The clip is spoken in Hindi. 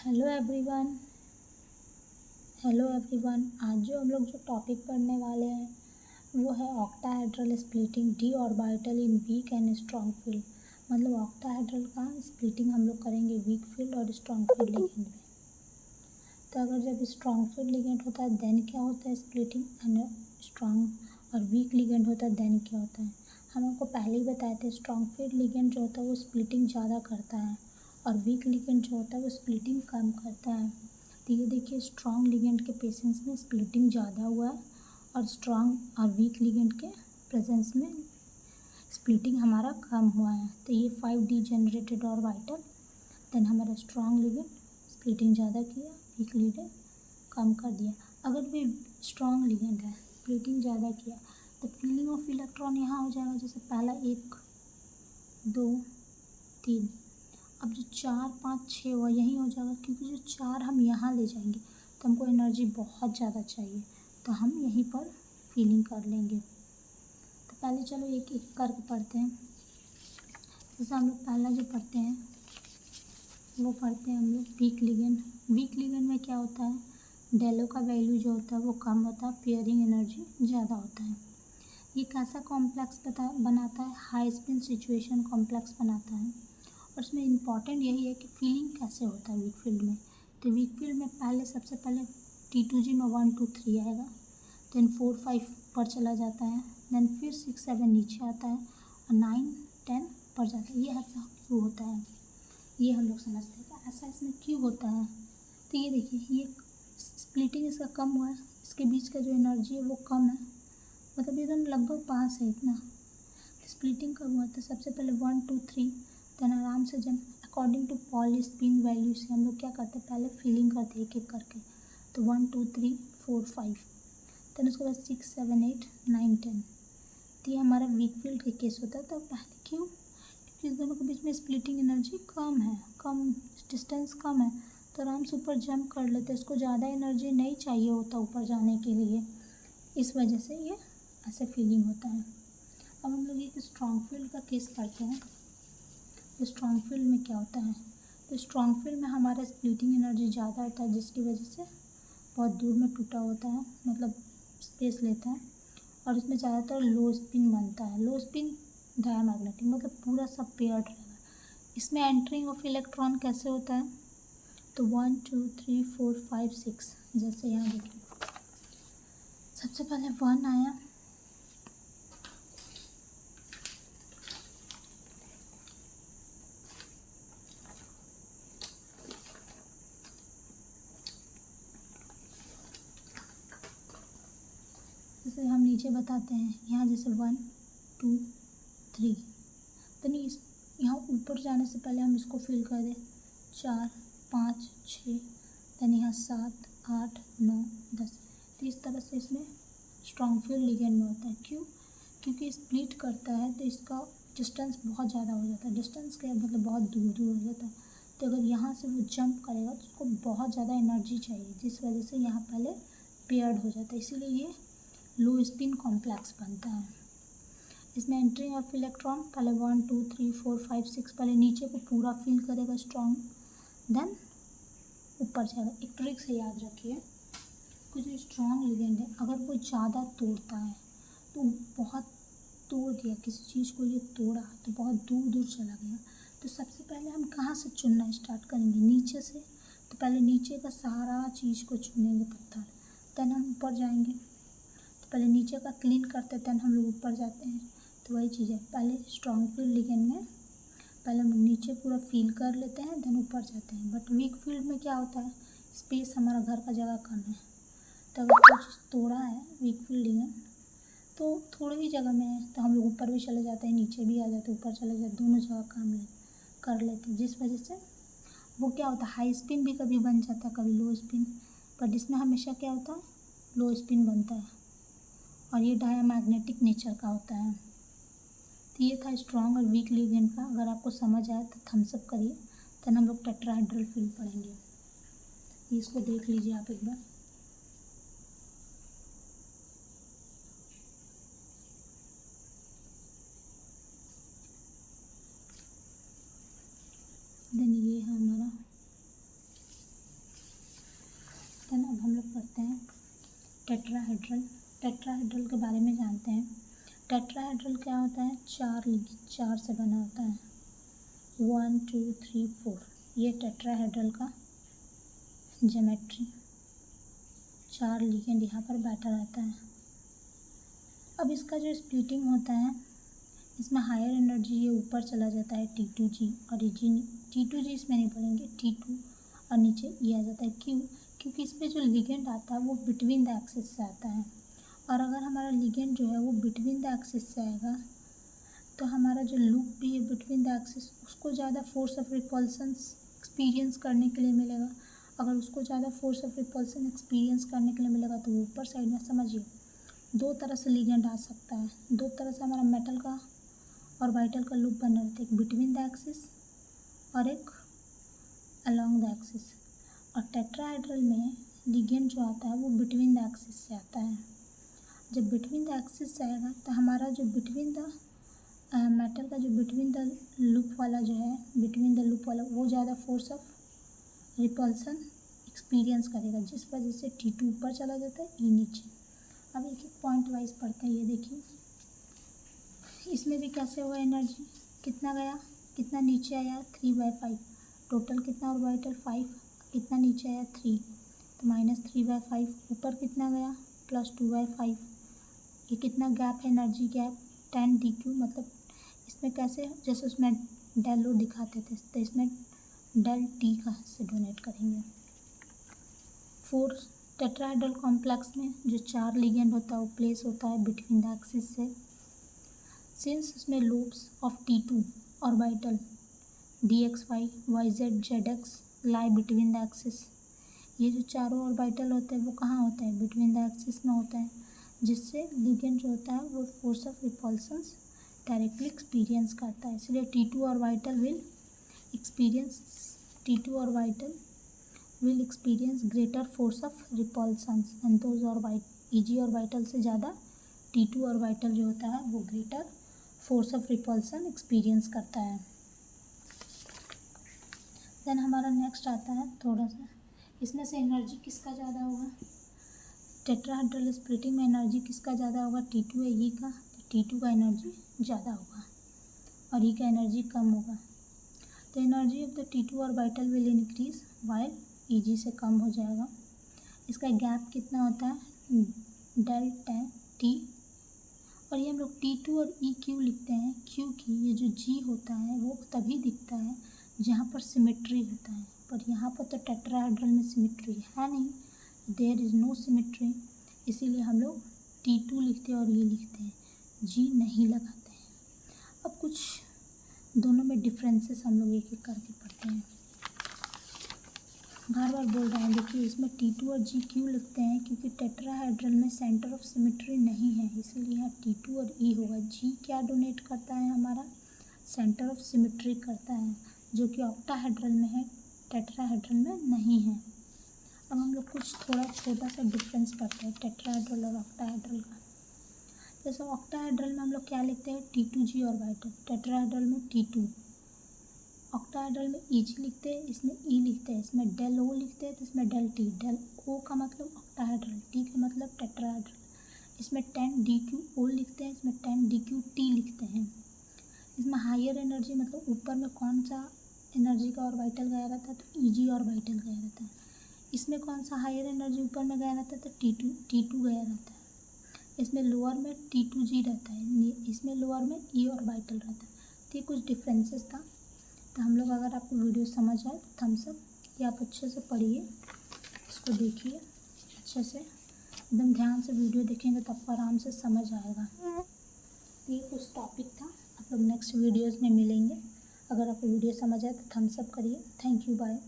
Hello everyone. आज जो टॉपिक पढ़ने वाले हैं वो है octahedral splitting d orbital in weak and strong field. मतलब ऑक्टाहेड्रल का स्प्लिटिंग हम लोग करेंगे वीक फील्ड और स्ट्रॉन्ग फील्ड लिगेंड में। तो अगर जब स्ट्रॉन्ग फील्ड लिगेंड होता है देन क्या होता है स्प्लिटिंग, एंड स्ट्रॉन्ग और वीक लिगेंड होता है देन क्या होता है। हम आपको पहले ही बताए थे स्ट्रॉन्ग फील्ड लिगेंड जो होता है वो स्प्लिटिंग ज़्यादा करता है और वीक लिगेंड जो होता है वो स्प्लिटिंग कम करता है। तो ये देखिए स्ट्रॉन्ग लिगेंड के पेशेंस में स्प्लिटिंग ज़्यादा हुआ है और स्ट्रॉन्ग और वीक लिगेंड के प्रेजेंस में स्प्लिटिंग हमारा कम हुआ है। तो ये 5D जनरेटेड ऑर्बिटल, देन हमारा स्ट्रॉन्ग लिगेंड स्प्लिटिंग ज़्यादा किया, वीक लिगेंड कम कर दिया। अगर भी स्ट्रॉन्ग लिगेंड है स्प्लिटिंग ज़्यादा किया तो फीलिंग ऑफ इलेक्ट्रॉन यहाँ हो जाएगा, जैसे पहला 1 2 3, अब जो 4 5 6 हुआ यहीं हो जाएगा, क्योंकि जो 4 हम यहाँ ले जाएंगे तो हमको एनर्जी बहुत ज़्यादा चाहिए, तो हम यहीं पर फीलिंग कर लेंगे। तो पहले चलो एक एक करके पढ़ते हैं। जैसे हम लोग पहला जो पढ़ते हैं वो पढ़ते हैं हम लोग वीक लिगेंड। वीक लिगेंड में क्या होता है, डेलो का वैल्यू जो होता है वो कम होता है, पेयरिंग एनर्जी ज़्यादा होता है। ये कैसा कॉम्प्लेक्स बनाता है, हाई स्पिन सिचुएशन कॉम्प्लेक्स बनाता है। और इसमें इम्पॉर्टेंट यही है कि फीलिंग कैसे होता है वीक फील्ड में। तो वीक फील्ड में सबसे पहले T2G में 1 2 3 आएगा, देन 4 5 पर चला जाता है, देन फिर 6 7 नीचे आता है और 9 10 पर जाता है। ये ऐसा क्यों होता है ये हम लोग समझते हैं कि ऐसा इसमें क्यों होता है। तो ये देखिए ये स्प्लिटिंग इसका कम हुआ है, इसके बीच का जो एनर्जी है वो कम है, मतलब ये दोनों लगभग पास है इतना। स्प्लिटिंग कब हुआ था, सबसे पहले 1 2 3, देन आराम से जब according to Pauli spin value से हम लोग क्या करते हैं पहले फिलिंग करते हैं एक एक करके। तो 1 2 3 4 5, देन उसके बाद 6 7 8 9 10। तो ये हमारा वीक फील्ड का केस होता है। तो पहले क्यों, क्योंकि इस दोनों के बीच में स्प्लिटिंग एनर्जी कम है, कम डिस्टेंस कम है, तो आराम से ऊपर जंप कर लेते हैं, इसको ज़्यादा एनर्जी नहीं चाहिए होता ऊपर जाने के लिए, इस वजह से ये ऐसे फीलिंग होता है। अब हम लोग एक स्ट्रॉन्ग फील्ड का केस करते हैं। तो स्ट्रॉन्ग फील्ड में क्या होता है, तो स्ट्रॉन्ग फील्ड में हमारा स्प्लिटिंग एनर्जी ज़्यादा होता है, जिसकी वजह से बहुत दूर में टूटा होता है, मतलब स्पेस लेता है, और इसमें ज़्यादातर लो स्पिन बनता है। लो स्पिन डायमैग्नेटिक, मतलब पूरा सब पेयर्ड रहेगा। इसमें एंट्रिंग ऑफ इलेक्ट्रॉन कैसे होता है, तो 1 2 3 4 5 6, जैसे यहाँ देखिए सबसे पहले 1 आया, जैसे हम नीचे बताते हैं यहाँ, जैसे 1 2 3, तो नहीं यहाँ ऊपर जाने से पहले हम इसको फिल कर दें 4 5 6, देन यहाँ 7 8 9 10। तो इस तरह से इसमें स्ट्रॉन्ग फील्ड लिगेंड में होता है। क्यों, क्योंकि स्प्लिट करता है तो इसका डिस्टेंस बहुत ज़्यादा हो जाता है। डिस्टेंस क्या मतलब बहुत दूर दूर हो जाता है, तो अगर यहाँ से वो जंप करेगा तो उसको बहुत ज़्यादा एनर्जी चाहिए, जिस वजह से यहाँ पहले पेयर्ड हो जाता है, इसीलिए ये लो स्पिन कॉम्प्लेक्स बनता है। इसमें एंट्री ऑफ इलेक्ट्रॉन पहले 1 2 3 4 5 6 पहले नीचे को पूरा फिल करेगा स्ट्रॉन्ग, देन ऊपर जाएगा। एक ट्रिक से याद रखिए, कुछ जो स्ट्रॉन्ग लिगेंड है अगर वो ज़्यादा तोड़ता है तो बहुत तोड़ दिया किसी चीज़ को, ये तोड़ा तो बहुत दूर दूर चला गया, तो सबसे पहले हम कहाँ से चुनना स्टार्ट करेंगे, नीचे से। तो पहले नीचे का सारा चीज़ को चुनेंगे पत्थर, देन हम ऊपर जाएंगे। तो पहले नीचे का क्लीन करते देन हम लोग ऊपर जाते हैं। तो वही चीज़ है, पहले स्ट्रॉन्ग फील्ड लिगेंड में पहले हम नीचे पूरा फील कर लेते हैं देन ऊपर जाते हैं। बट वीक फील्ड में क्या होता है, स्पेस हमारा घर का जगह कम है, तो अगर कोई चीज़ तोड़ा है वीक फील्ड लिगेंड तो थोड़ी ही जगह में है तो हम लोग ऊपर भी चले जाते हैं, नीचे भी आ जाते हैं, ऊपर चले जाते, दोनों जगह कर लेते हैं, जिस वजह से वो क्या होता है हाई स्पिन भी कभी बन जाता है कभी लो स्पिन, बट इसमें हमेशा क्या होता है लो स्पिन बनता है, और ये डायमैग्नेटिक नेचर का होता है। तो ये था स्ट्रॉन्ग और वीक लिगेंड का। अगर आपको समझ आया तो थम्स अप करिए, देन हम लोग टेट्राहेड्रल फील्ड पढ़ेंगे। इसको देख लीजिए आप एक बार। देन ये है हमारा टेट्राहेड्रल के बारे में जानते हैं। टेट्राहेड्रल क्या होता है? चार से बना होता है, 1 2 3 4। ये टेट्राहेड्रल का ज्योमेट्री, 4 लिगेंड यहाँ पर बैठा रहता है। अब इसका जो स्प्लिटिंग होता है, इसमें हायर एनर्जी ये ऊपर चला जाता है T2G, और T2G इसमें नहीं पढ़ेंगे, T2 और नीचे E आ जाता है। क्यों? क्योंकि इसमें जो लिगेंड आता है वो बिटवीन द एक्सिस से आता है, और अगर हमारा लिगेंड जो है वो बिटवीन द एक्सिस से आएगा तो हमारा जो लूप भी है बिटवीन द एक्सिस, उसको ज़्यादा फोर्स ऑफ रिपल्सन एक्सपीरियंस करने के लिए मिलेगा। अगर उसको ज़्यादा फोर्स ऑफ रिपल्सन एक्सपीरियंस करने के लिए मिलेगा तो ऊपर साइड में समझिए 2 तरह से लिगेंड आ सकता है। 2 तरह से हमारा मेटल का और वाइटल का लूप बना रहता है, एक बिटवीन द एक्सिस और एक अलॉन्ग द एक्सिस। और टेट्राहेड्रल में लिगेंड जो आता है वो बिटवीन द एक्सिस से आता है। जब बिटवीन द एक्सिस से आएगा तो हमारा जो बिटवीन द मेटल का जो बिटवीन द लूप वाला जो है, बिटवीन द लूप वाला वो ज़्यादा फोर्स ऑफ रिपल्सन एक्सपीरियंस करेगा, जिस वजह से T2 ऊपर चला जाता है, E नीचे। अब एक एक पॉइंट वाइज पढ़ते हैं। ये देखिए, इसमें भी कैसे हुआ, एनर्जी कितना गया, कितना नीचे आया, 3/5। टोटल कितना ऑर्बिटल 5, कितना नीचे आया 3, तो -3/5। ऊपर कितना गया, +2/5। ये कितना गैप है, एनर्जी गैप 10 dQ। मतलब इसमें कैसे, जैसे उसमें डेल ओ दिखाते थे तो इसमें डेल टी का से डोनेट करेंगे। 4 टेट्राहेड्रल कॉम्प्लेक्स में जो 4 लिगेंड होता है वो प्लेस होता है बिटवीन द एक्सिस से। सिंस उसमें loops of T2 orbital DXY YZ ZX lie between the axis. ये जो चारों ऑर्बिटल होते हैं वो कहाँ होते हैं, बिटवीन द एक्सिस में होते हैं, जिससे लिगेंड जो होता है वो force of repulsion directly experience करता है। इसलिए T2 orbital will experience greater force of repulsion and those EG orbital से ज़्यादा T2 ऑर्बिटल जो होता है वो greater force of repulsion experience करता है। देन हमारा नेक्स्ट आता है थोड़ा सा, इसमें से एनर्जी किसका ज़्यादा होगा, टेट्राहेड्रल स्प्लिटिंग में एनर्जी किसका ज़्यादा होगा, T2 है E का, तो T2 का एनर्जी ज़्यादा होगा और E का एनर्जी कम होगा। तो energy of the T2 orbital will increase while EG से कम हो जाएगा। इसका गैप कितना होता है, डेल T। और ये हम लोग T2 और E क्यों लिखते हैं, क्योंकि ये जो G होता है वो तभी दिखता है जहाँ पर सिमेट्री होता है, पर यहाँ पर तो टेट्राहेड्रल में सिमेट्री है नहीं, देयर इज़ नो सिमेट्री, इसीलिए हम लोग T2 लिखते हैं और E लिखते हैं, G नहीं लगाते हैं। अब कुछ दोनों में डिफरेंसेस हम लोग एक एक करके पढ़ते हैं। बार बार बोल रहे हैं, देखिए इसमें T2 और G क्यों लिखते हैं, क्योंकि टेट्राहेड्रल में सेंटर ऑफ सिमेट्री नहीं है, इसीलिए यहाँ T2 और E होगा। G क्या डोनेट करता है, हमारा सेंटर ऑफ सिमेट्री करता है, जो कि ऑक्टाहेड्रल में है, टेट्राहेड्रल में नहीं है। अब हम लोग कुछ थोड़ा छोटा सा डिफरेंस पढ़ते हैं टेट्राहेड्रल और ऑक्टाहेड्रल का। जैसे ऑक्टाहेड्रल में हम लोग क्या लिखते हैं, T2G ऑर्बिटल, टेट्राहेड्रल में T2, ऑक्टाहेड्रल में EG लिखते हैं, इसमें E लिखते हैं, इसमें डेल O लिखते हैं, तो इसमें डेल T। डेल O का मतलब ऑक्टाहेड्रल, T का मतलब टेट्राहेड्रल। इसमें 10 DQ O लिखते हैं, इसमें 10 DQ T लिखते हैं। इसमें हायर एनर्जी मतलब ऊपर में कौन सा एनर्जी का ऑर्बिटल गया रहता है, तो EG ऑर्बिटल गया रहता है। इसमें कौन सा हायर एनर्जी ऊपर में गया रहता है, तो T2 गया रहता है। इसमें लोअर में T2G रहता है, इसमें लोअर में E ऑर्बिटल रहता है। तो ये कुछ डिफरेंसेस था। तो हम लोग, अगर आपको वीडियो समझ आए तो थम्स अप, या आप अच्छे से पढ़िए, इसको देखिए अच्छे से, एकदम ध्यान से वीडियो देखेंगे तो आपको आराम से समझ आएगा। तो ये कुछ टॉपिक था, आप लोग नेक्स्ट वीडियोज़ में मिलेंगे। अगर आपको वीडियो समझ आए तो थम्स अप करिए। Thank you, bye.